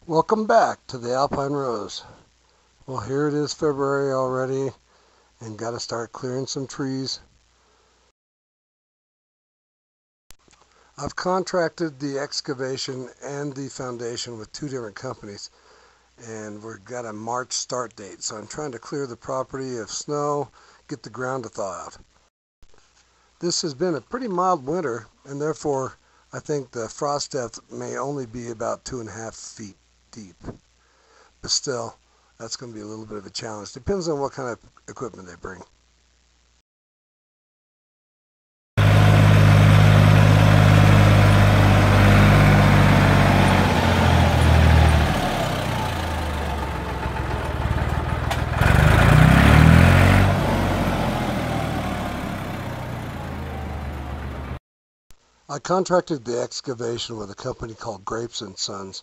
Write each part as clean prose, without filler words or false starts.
Welcome back to the Alpine Rose. Well, here it is, February already, and got to start clearing some trees. I've contracted the excavation and the foundation with two different companies, and we've got a March start date. So I'm trying to clear the property of snow, get the ground to thaw out. This has been a pretty mild winter, and therefore I think the frost depth may only be about 2.5 feet deep. But still, that's going to be a little bit of a challenge. Depends on what kind of equipment they bring. I contracted the excavation with a company called Grapes & Sons.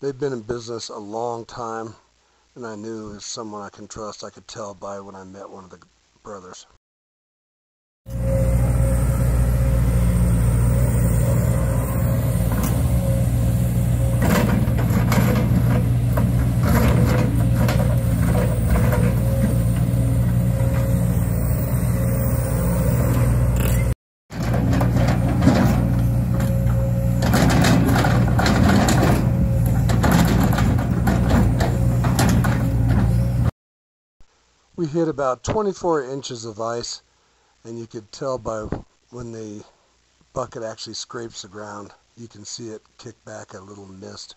They've been in business a long time, and I knew it was someone I can trust. I could tell by when I met one of the brothers. We hit about 24 inches of ice, and you could tell by when the bucket actually scrapes the ground, you can see it kick back a little mist.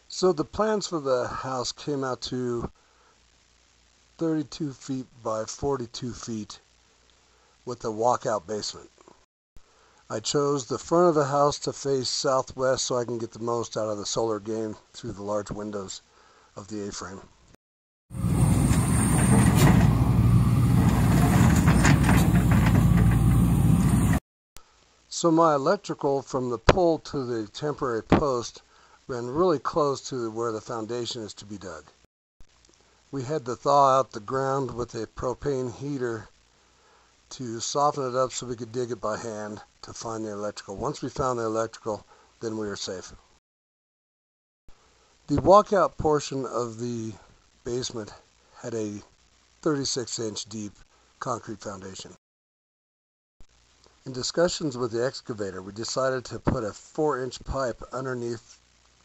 So the plans for the house came out to 32 feet by 42 feet with a walkout basement. I chose the front of the house to face southwest so I can get the most out of the solar gain through the large windows of the A-frame. So my electrical from the pole to the temporary post ran really close to where the foundation is to be dug. We had to thaw out the ground with a propane heater to soften it up so we could dig it by hand to find the electrical. Once we found the electrical, then we were safe. The walkout portion of the basement had a 36-inch deep concrete foundation. In discussions with the excavator, we decided to put a 4-inch pipe underneath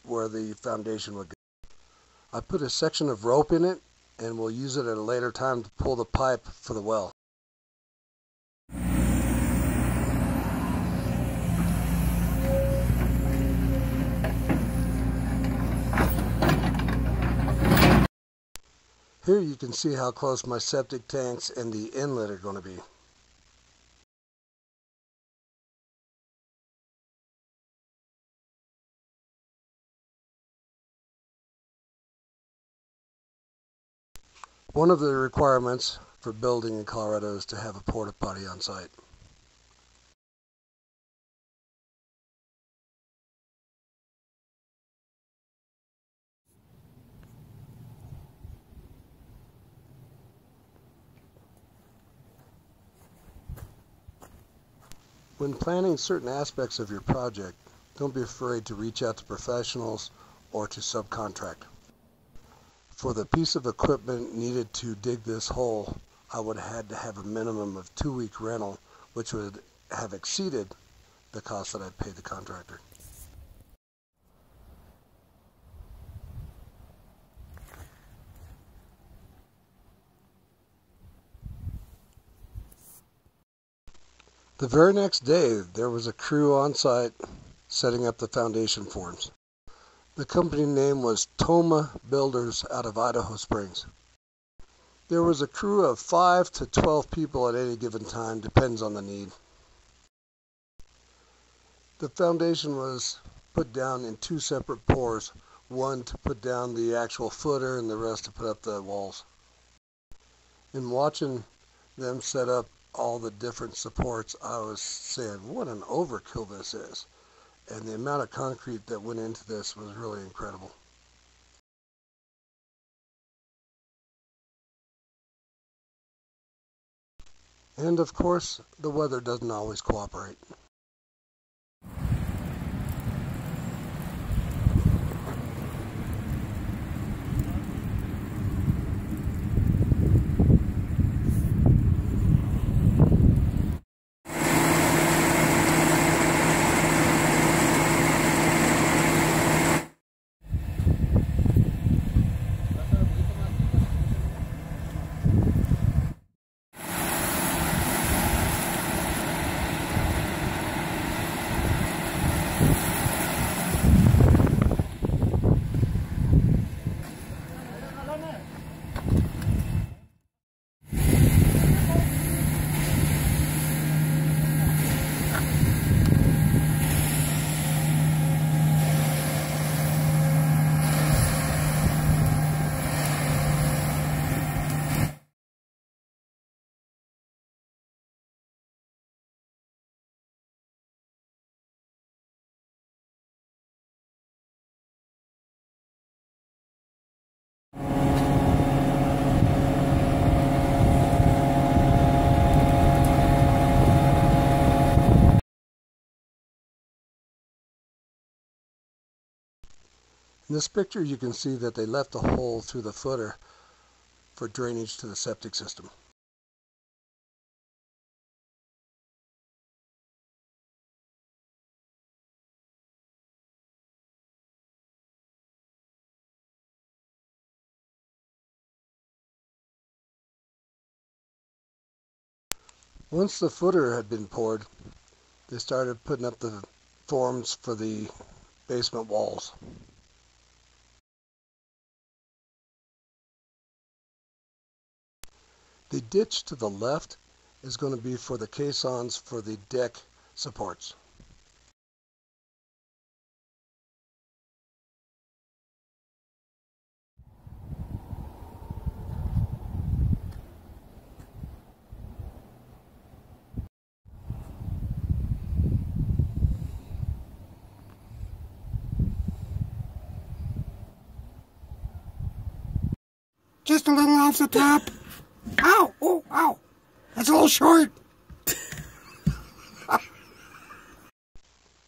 where the foundation would go. I put a section of rope in it, and we'll use it at a later time to pull the pipe for the well. Here you can see how close my septic tanks and the inlet are going to be. One of the requirements for building in Colorado is to have a porta potty on site. When planning certain aspects of your project, don't be afraid to reach out to professionals or to subcontract. For the piece of equipment needed to dig this hole, I would have had to have a minimum of 2-week rental, which would have exceeded the cost that I paid the contractor. The very next day, there was a crew on site setting up the foundation forms. The company name was Toma Builders out of Idaho Springs. There was a crew of 5 to 12 people at any given time, depends on the need. The foundation was put down in 2 separate pours, one to put down the actual footer and the rest to put up the walls. In watching them set up all the different supports, I was saying what an overkill this is, and the amount of concrete that went into this was really incredible. And of course, the weather doesn't always cooperate. In this picture you can see that they left a hole through the footer for drainage to the septic system. Once the footer had been poured, they started putting up the forms for the basement walls. The ditch to the left is going to be for the caissons for the deck supports. Just a little off the top. Ow! Oh, ow! That's a little short.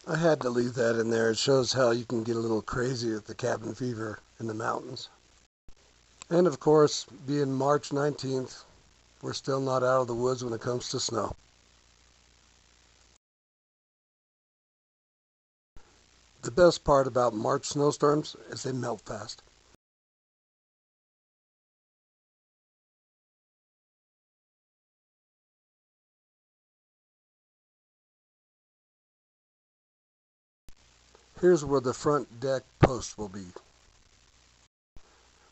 I had to leave that in there. It shows how you can get a little crazy with the cabin fever in the mountains. And of course, being March 19th, we're still not out of the woods when it comes to snow. The best part about March snowstorms is they melt fast. Here's where the front deck post will be,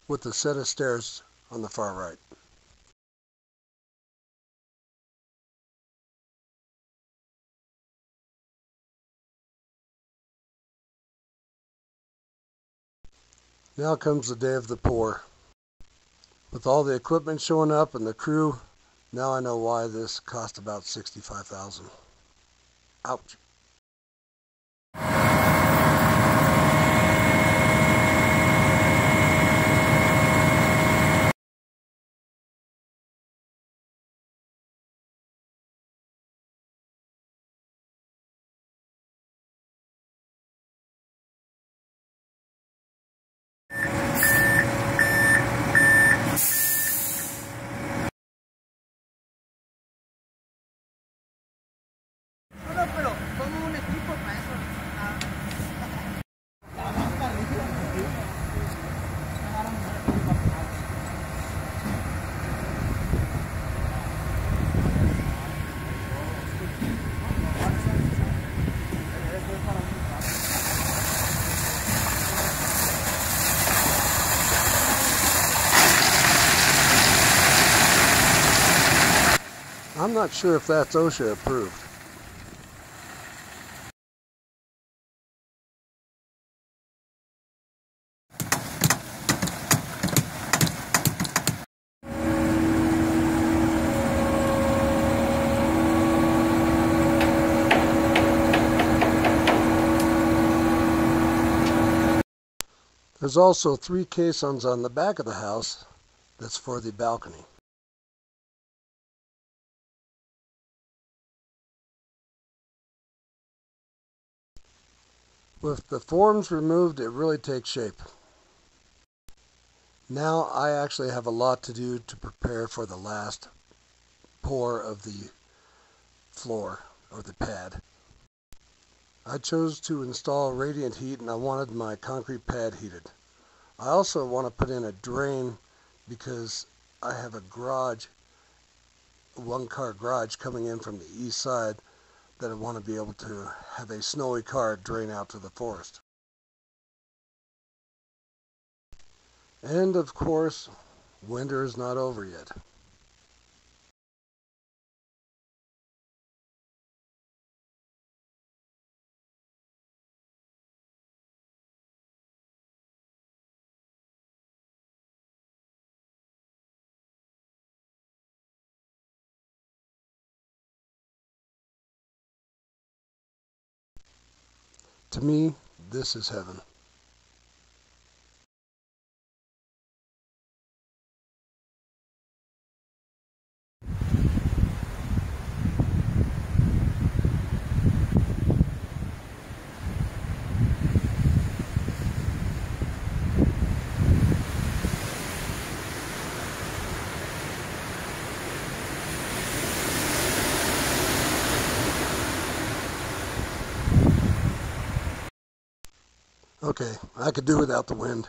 with a set of stairs on the far right. Now comes the day of the pour. With all the equipment showing up and the crew, now I know why this cost about $65,000. Ouch. Pero como un equipo para eso. I'm not sure if that's OSHA approved. There's also 3 caissons on the back of the house that's for the balcony. With the forms removed, it really takes shape. Now I actually have a lot to do to prepare for the last pour of the floor or the pad. I chose to install radiant heat and I wanted my concrete pad heated. I also want to put in a drain because I have a garage, a one-car garage coming in from the east side that I want to be able to have a snowy car drain out to the forest. And of course, winter is not over yet. To me, this is heaven. Okay, I could do without the wind.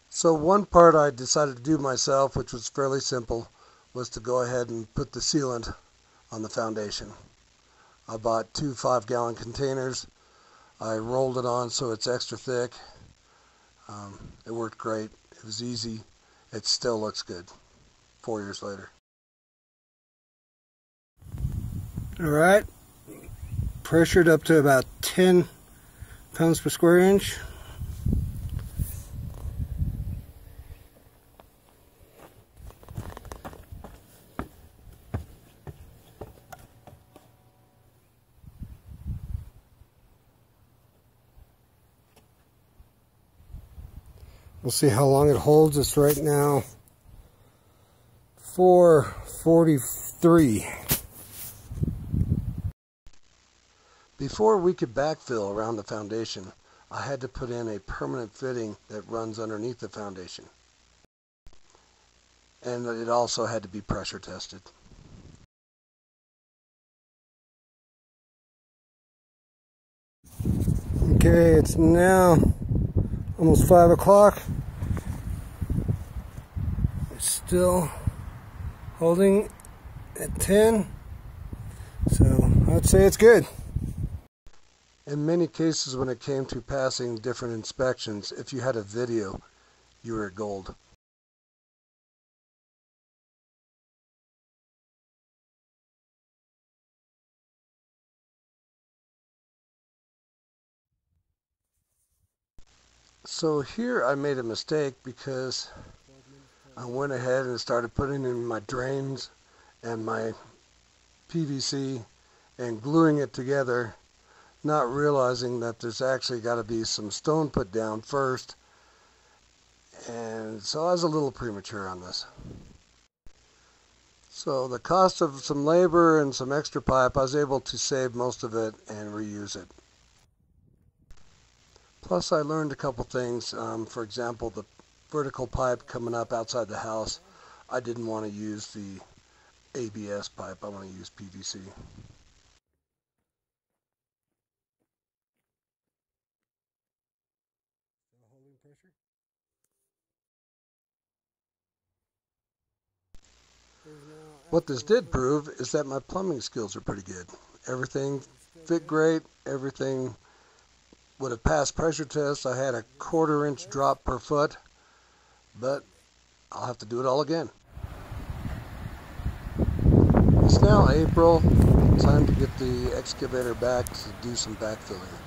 So one part I decided to do myself, which was fairly simple, was to go ahead and put the sealant on the foundation. I bought 2 5-gallon containers. I rolled it on so it's extra thick. It worked great. It was easy. It still looks good 4 years later. Alright, pressured up to about 10 pounds per square inch. We'll see how long it holds. It's right now 4:43. Before we could backfill around the foundation, I had to put in a permanent fitting that runs underneath the foundation. And it also had to be pressure tested. Okay, it's now almost 5 o'clock. It's still holding at 10. So I'd say it's good. In many cases, when it came to passing different inspections, if you had a video, you were gold. So here I made a mistake because I went ahead and started putting in my drains and my PVC and gluing it together, not realizing that there's actually got to be some stone put down first, and so I was a little premature on this. So the cost of some labor and some extra pipe, I was able to save most of it and reuse it. Plus I learned a couple things. For example, the vertical pipe coming up outside the house, I didn't want to use the ABS pipe, I want to use PVC. What this did prove is that my plumbing skills are pretty good. Everything fit great, everything would have passed pressure tests. I had a 1/4 inch drop per foot, but I'll have to do it all again. It's now April, time to get the excavator back to do some backfilling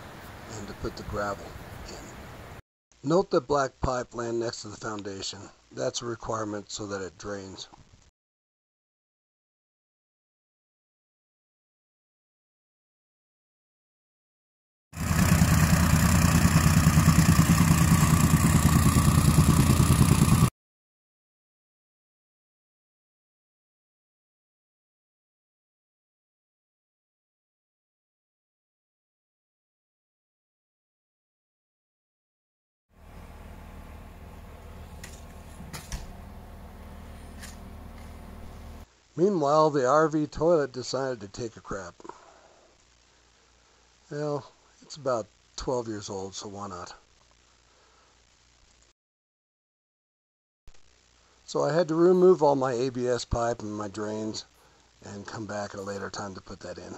and to put the gravel in. Note that black pipe laying next to the foundation. That's a requirement so that it drains. Meanwhile, the RV toilet decided to take a crap. Well, it's about 12 years old, so why not? So I had to remove all my ABS pipe and my drains and come back at a later time to put that in.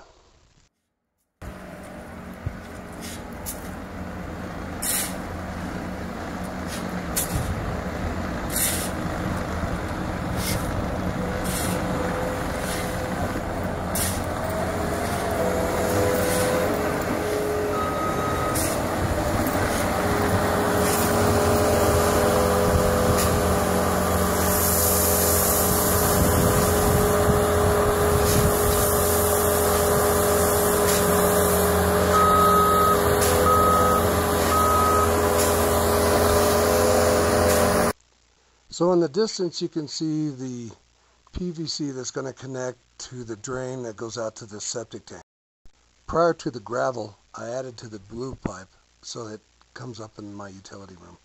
So in the distance you can see the PVC that's going to connect to the drain that goes out to the septic tank. Prior to the gravel, I added to the blue pipe so that it comes up in my utility room.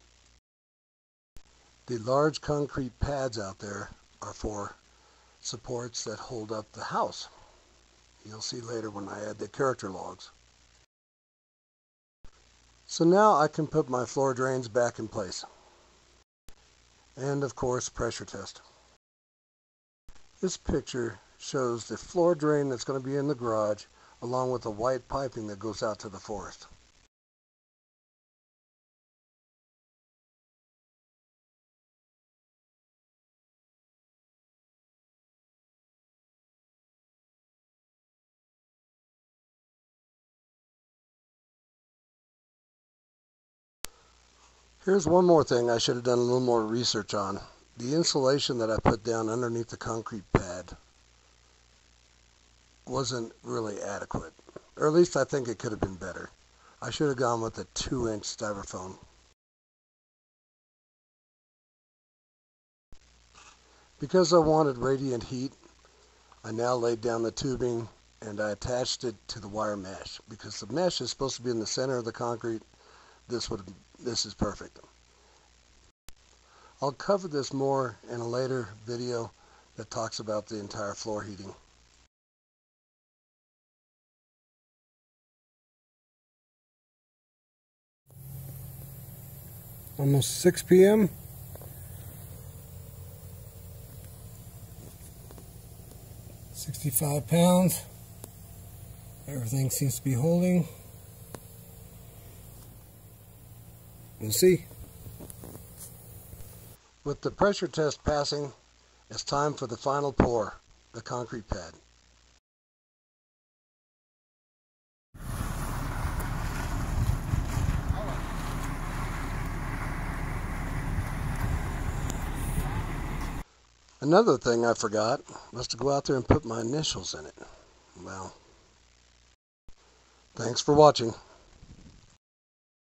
The large concrete pads out there are for supports that hold up the house. You'll see later when I add the character logs. So now I can put my floor drains back in place. And of course, pressure test. This picture shows the floor drain that's going to be in the garage along with the white piping that goes out to the forest. Here's one more thing I should have done a little more research on. The insulation that I put down underneath the concrete pad wasn't really adequate. Or at least I think it could have been better. I should have gone with a 2-inch styrofoam. Because I wanted radiant heat, I now laid down the tubing and I attached it to the wire mesh. Because the mesh is supposed to be in the center of the concrete, this is perfect. I'll cover this more in a later video that talks about the entire floor heating. Almost 6 p.m. £65. Everything seems to be holding. We'll see. With the pressure test passing, it's time for the final pour, the concrete pad. Another thing I forgot was to go out there and put my initials in it. Well, thanks for watching.